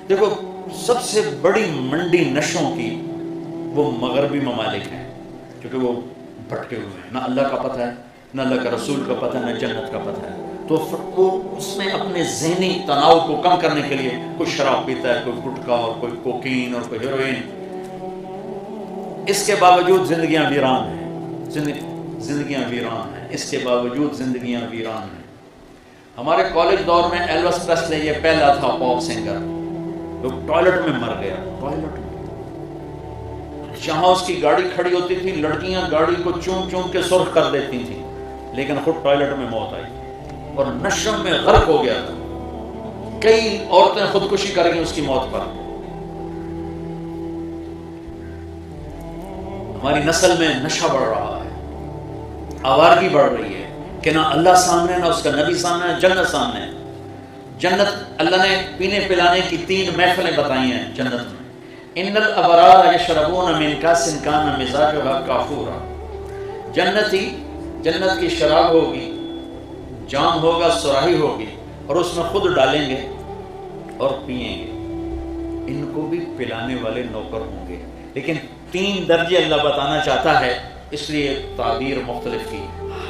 دیکھو سب سے بڑی منڈی نشوں کی وہ مغربی ممالک ہیں، کیونکہ وہ بھٹکے ہوئے ہیں، نہ اللہ کا پتہ ہے، نہ اللہ کا رسول کا پتہ ہے، نہ جنت کا پتہ ہے. تو وہ اس میں اپنے ذہنی تناؤ کو کم کرنے کے لیے کوئی شراب پیتا ہے، کوئی گٹکا اور کوئی کوکین اور کوئی ہیروئن. اس کے باوجود زندگیاں ویران ہیں، زندگیاں ویران ہیں، اس کے باوجود زندگیاں ویران ہیں. ہمارے کالج دور میں ایلوس پریسلے یہ پہلا تھا پاپ سنگر، وہ ٹوائلٹ میں مر گیا. ٹوائلٹ میں جہاں اس کی گاڑی کھڑی ہوتی تھی لڑکیاں گاڑی کو چوم چوم کے سرخ کر دیتی تھیں، لیکن خود ٹوائلٹ میں موت آئی اور نشوں میں غرق ہو گیا تھا. کئی عورتیں خودکشی کر گئی اس کی موت پر. ہماری نسل میں نشہ بڑھ رہا ہے، آوارگی بڑھ رہی ہے کہ نہ اللہ سامنے، نہ اس کا نبی سامنے، نہ جنت سامنے. جنت اللہ نے پینے پلانے کی 3 محفلیں بتائی ہیں جنت میں. ان الابرار یشربون من کاس کان مزاجها کافورا. جنت کی شراب ہوگی، جام ہوگا، سراہی ہوگی، اور اس میں خود ڈالیں گے اور پئیں گے. ان کو بھی پلانے والے نوکر ہوں گے، لیکن 3 درجے اللہ بتانا چاہتا ہے، اس لیے تعبیر مختلف کی.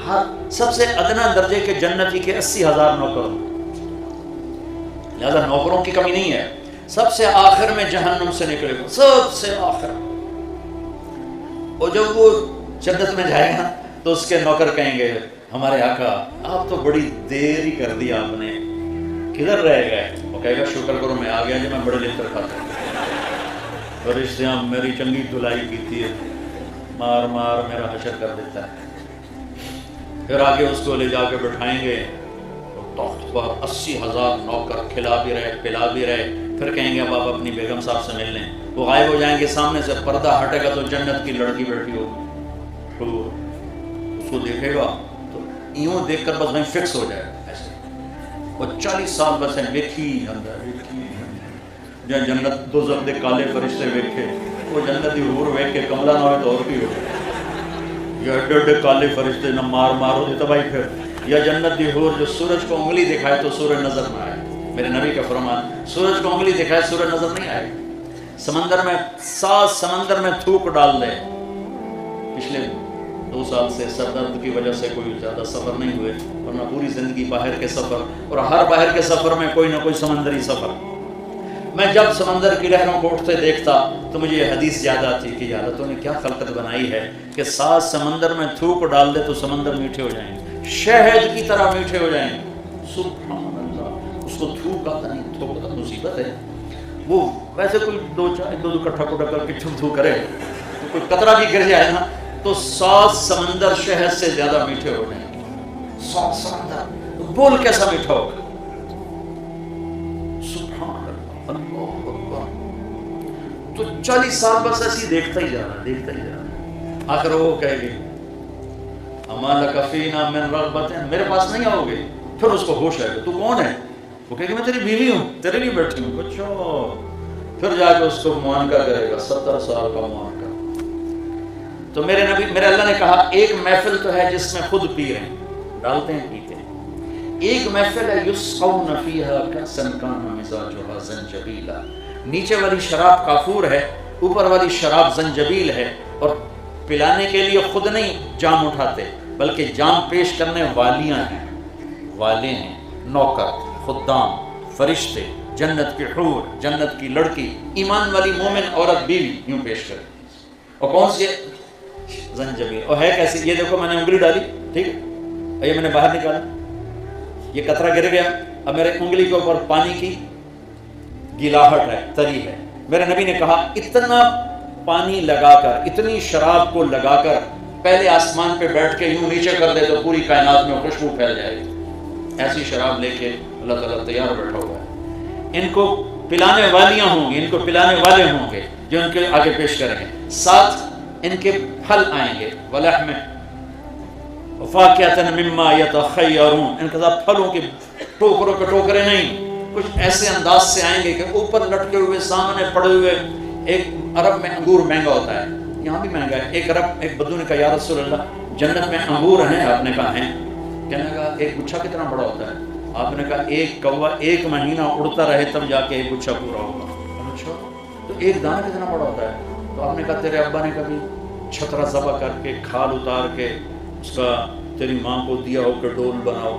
ہر سب سے ادنا درجے کے جنتی کے 80,000 نوکر ہوں، لہذا نوکروں کی کمی نہیں ہے. سب سے آخر میں جہنم سے نکلے گا، سب سے آخر. اور جب وہ جنت میں جائے گا تو اس کے نوکر کہیں گے ہمارے آقا آپ تو بڑی دیر ہی کر دی، آپ نے کدھر رہ گئے؟ وہ کہے گا شکر کرو میں آ گیا جو میں بڑے لطف کھاتا ہوں. فرشتیاں میری چنگی دھلائی پیتی ہے، مار مار میرا حشر کر دیتا ہے. پھر آگے اس کو لے جا کے بٹھائیں گے تخت پر، 80,000 نوکر کھلا بھی رہے پلا بھی رہے. پھر کہیں گے اب آپ اپنی بیگم صاحب سے مل لیں. وہ غائب ہو جائیں گے، سامنے سے پردہ ہٹے گا تو جنت کی لڑکی بیٹھی ہوگی. تو اس کو دیکھے گا تو یوں دیکھ کر بس وہیں فکس ہو جائے گا ایسے. وہ 40 سال بس ہیں ویکھی اندر جہاں جنت دوزخ دے کالے فرشتے ویکھے، وہ جنتی حور ویکھ کے کملا نہ ہوئے تو اور بھی ہو جائے. یا اڈے اڈے کالے فرشتے نہ مار مارو دی تباہی. پھر یا جنت دی حور جو سورج کو انگلی دکھائے تو سورج نظر نہ آئے. میرے نبی کا فرمان، سورج کو انگلی دکھائے سورج نظر نہیں آئے. سمندر میں 7 سمندر میں تھوک ڈال دے. پچھلے 2 سال سے سر درد کی وجہ سے کوئی زیادہ سفر نہیں ہوئے، ورنہ پوری زندگی باہر کے سفر، اور ہر باہر کے سفر میں کوئی نہ کوئی سمندری سفر. میں جب سمندر کی لہروں کو اٹھتے دیکھتا تو مجھے یہ حدیث یاد آتی کہ یا اللہ تو نے کیا خلقت بنائی ہے کہ 7 سمندر میں تھوک ڈال دے تو سمندر میٹھے ہو جائیں گے، شہد کی طرح میٹھے ہو جائیں گے. سبحان اللہ. اس کو تھوک آتا نہیں، تھوک آتا مصیبت ہے. وہ ویسے کوئی 2 کٹھا کو ڈکر کے تھو کرے تو کوئی قطرہ بھی گر جائے نا تو 7 سمندر شہد سے زیادہ میٹھے ہو جائیں گے. 7 سمندر بول کیسا میٹھا ہوگا. سبحان اللہ. تو 40 سال بس ایسی دیکھتا ہی جا رہا. آخر وہ کہے گی اما لک فینا من رغبت، میرے پاس نہیں آؤ گے. پھر اس کو ہوش آئے گا تو کون ہے؟ وہ کہے گا میں تیری بیوی ہوں، تیرے لیے بیٹھی ہوں. اچھا. پھر جا کے اس کو معانقہ کرے گا، 70 سال کا معانقہ. تو میرے اللہ نے کہا ایک محفل تو ہے جس میں خود پی رہے ہیں، ڈالتے ہیں پیتے ہیں. ایک محفل ہے یسقون فیہا کأسا کان مزاجھا زنجبیلا. نیچے والی شراب کافور ہے، اوپر والی شراب زنجبیل ہے، اور پلانے کے لیے خود نہیں جام اٹھاتے بلکہ جام پیش کرنے والیاں ہیں، والے ہیں، نوکر، خدام، فرشتے، جنت کی حور، جنت کی لڑکی، ایمان والی مومن عورت بیوی یوں پیش کرے. اور کون سی زنجبیل؟ اور ہے کیسی؟ یہ دیکھو میں نے انگلی ڈالی، ٹھیک ہے، یہ میں نے باہر نکالا، یہ قطرہ گر گیا. اب میرے انگلی کے اوپر پانی کی گلاہٹ ہے، تری ہے. میرے نبی نے کہا اتنا پانی لگا کر، اتنی شراب کو لگا کر پہلے آسمان پہ بیٹھ کے یوں نیچے کر دے تو پوری کائنات میں خوشبو پھیل جائے گی. ایسی شراب لے کے اللہ تعالیٰ تیار بیٹھا ہوا ہے. ان کو پلانے والیاں ہوں گی، ان کو پلانے والے ہوں گے جو ان کے آگے پیش کریں گے. ساتھ ان کے پھل آئیں گے، وَلَحْمِ وَفَاكِهَةً مِمَّا يَتَخَيَّرُونَ. ان کے ساتھ پھلوں کے ٹوکروں کے ٹوکرے نہیں، کچھ ایسے انداز سے آئیں گے کہ اوپر لٹکے ہوئے، سامنے پڑے ہوئے. ایک عرب میں انگور مہنگا ہوتا ہے، یہاں بھی مہنگا ہے. ایک بدو نے کہا یا رسول اللہ جنت میں انگور ہیں؟ آپ نے کہا ہیں. کہنے لگا ایک گچھا کتنا بڑا ہوتا ہے؟ آپ نے کہا ایک کوا 1 مہینہ اڑتا رہے تب جا کے ایک گچھا پورا ہوگا. اچھا تو ایک دانہ کتنا بڑا ہوتا ہے؟ تو آپ نے کہا تیرے ابا نے کبھی چھترا ذبح کر کے کھال اتار کے اس کا تیری ماں کو دیا ہو کہ ڈول بناؤ،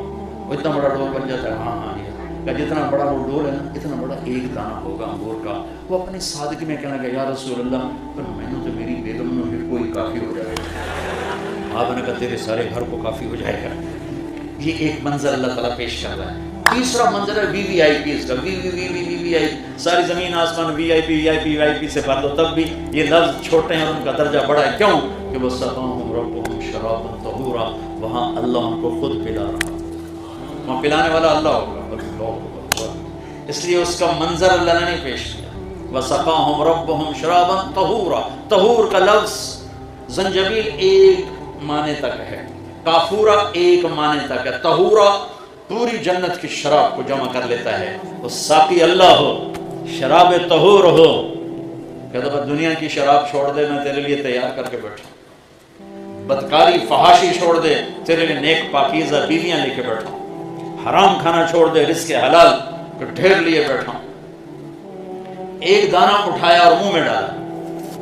وہ اتنا بڑا ڈول بن جاتا ہے؟ ہاں ہاں یہ کہ جتنا بڑا وہ ڈول ہے نا اتنا بڑا ایک دانہ ہوگا انگور کا. وہ اپنی سادگی میں کہنا کہ یا رسول اللہ پر میں نے تو میری بیگم میں پھر کوئی کافی ہو جائے گا. آپ نے کہا تیرے سارے گھر کو کافی ہو جائے گا. یہ ایک منظر اللہ تعالیٰ پیش کر رہا ہے. تیسرا منظر ہے وی وی آئی پی کا. وی آئی ساری زمین آسمان وی آئی پی سے بھر دو تب بھی یہ لفظ چھوٹے ہیں اور ان کا درجہ بڑا ہے. کیوں کہ وہ سقاہم ربہم شرابا طہورا، وہاں اللہ ان کو خود پلا رہا، وہاں پلانے والا اللہ ہوگا. اس لیے اس کا منظر اللہ نے نہیں پیش کیا. وسقاہم ربہم شرابا طہورا. طہور کا لفظ زنجبیل ایک معنی تک ہے، کافورا ایک معنی تک ہے، طہورا پوری جنت کی شراب کو جمع کر لیتا ہے. وہ ساقی اللہ ہو، شراب طہور ہو، کہتا ہے دنیا کی شراب چھوڑ دے میں تیرے لیے تیار کر کے بیٹھا، بدکاری فحاشی چھوڑ دے تیرے لیے نیک پاکیزہ بیویاں لے کے بیٹھا، حرام کھانا چھوڑ دے رزق حلال کو ڈھیر لیے بیٹھا. ایک دانہ اٹھایا اور منہ میں ڈالا،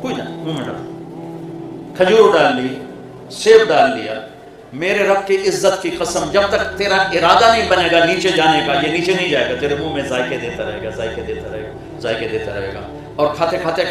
کوئی نہ منہ میں ڈالا، کھجور ڈال لی، سیب ڈال لیا. میرے رب کی عزت کی قسم جب تک تیرا ارادہ نہیں بنے گا نیچے جانے کا یہ نیچے نہیں جائے گا. تیرے منہ میں ذائقے دیتا رہے گا، ذائقے دیتا رہے گا، ذائقے دیتا رہے گا. اور کھاتے کھاتے